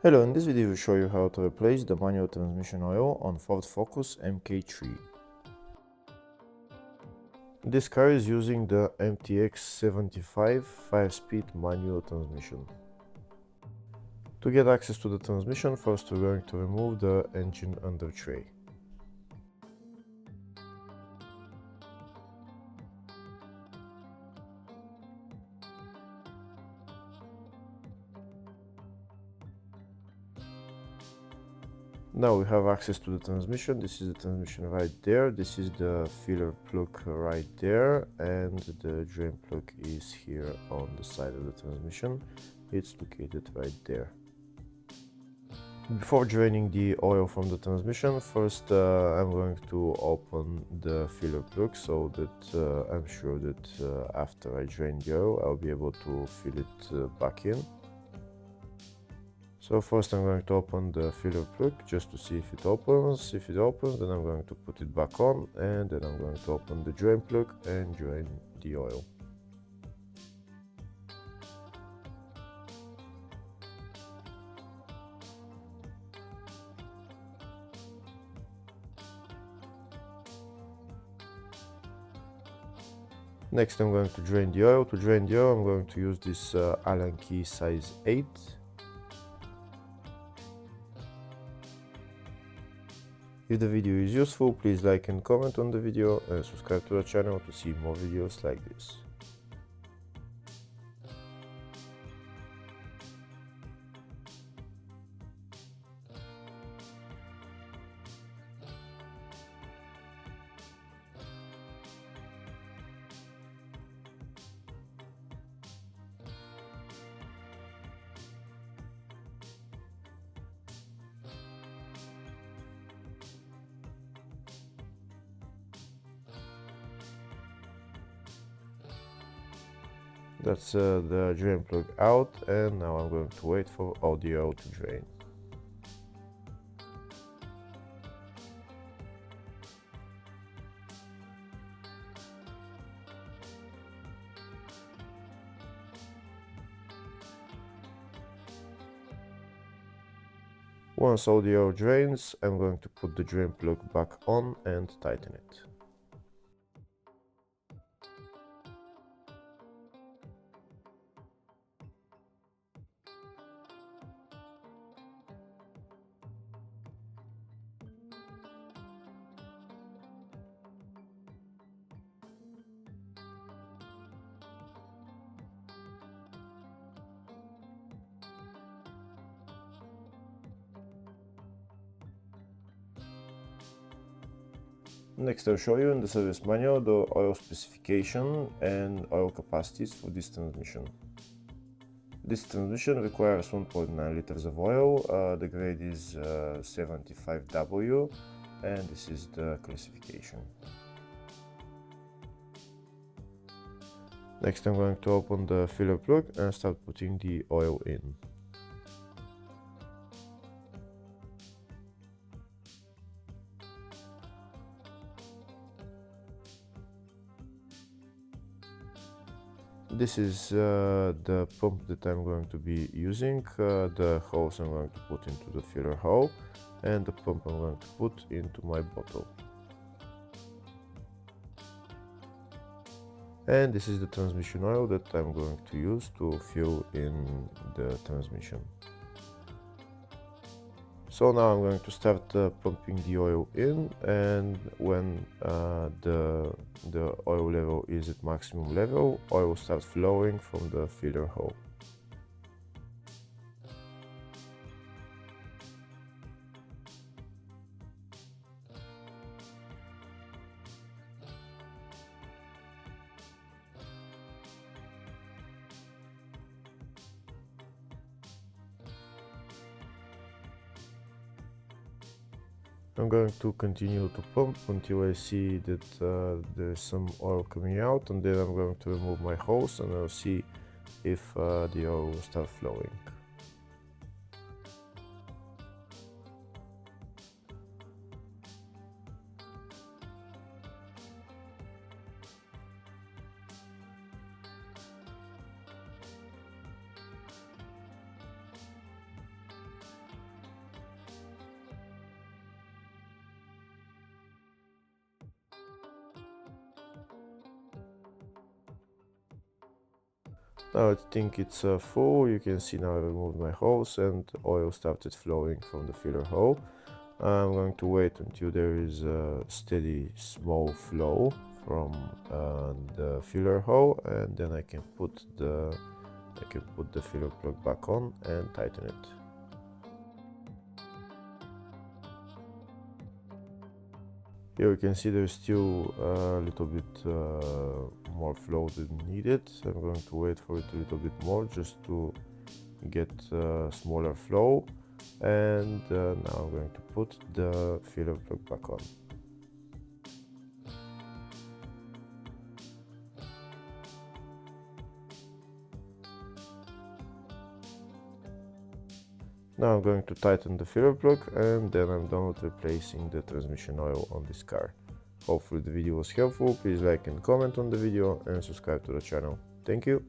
Hello, in this video I will show you how to replace the manual transmission oil on Ford Focus MK3. This car is using the MTX-75 5-speed manual transmission. To get access to the transmission, first we're going to remove the engine under tray. Now we have access to the transmission. This is the transmission right there. This is the filler plug right there, and the drain plug is here on the side of the transmission. It's located right there. Before draining the oil from the transmission, first I'm going to open the filler plug so that I'm sure that after I drain the oil I'll be able to fill it back in. So first I'm going to open the filler plug just to see if it opens. If it opens, then I'm going to put it back on, and then I'm going to open the drain plug and drain the oil. Next I'm going to drain the oil. To drain the oil I'm going to use this Allen key size 8. If the video is useful, please like and comment on the video and subscribe to the channel to see more videos like this. That's the drain plug out, and now I'm going to wait for all the oil to drain. Once all the oil drains, I'm going to put the drain plug back on and tighten it. Next I'll show you in the service manual the oil specification and oil capacities for this transmission. This transmission requires 1.9 liters of oil, the grade is 75W, and this is the classification. Next I'm going to open the filler plug and start putting the oil in. This is the pump that I'm going to be using. The hose I'm going to put into the filler hole, and the pump I'm going to put into my bottle. And this is the transmission oil that I'm going to use to fill in the transmission. So now I'm going to start pumping the oil in, and when the oil level is at maximum level, oil will start flowing from the filler hole. I'm going to continue to pump until I see that there's some oil coming out, and then I'm going to remove my hose and I'll see if the oil will start flowing. Now I think it's full. You can see now I removed my hose and oil started flowing from the filler hole. I'm going to wait until there is a steady small flow from the filler hole, and then I can put the filler plug back on and tighten it. Here you can see there's still a little bit more flow than needed. I'm going to wait for it a little bit more just to get smaller flow, and now I'm going to put the filler plug back on. Now I'm going to tighten the filler plug, and then I'm done with replacing the transmission oil on this car. Hopefully the video was helpful. Please like and comment on the video and subscribe to the channel. Thank you.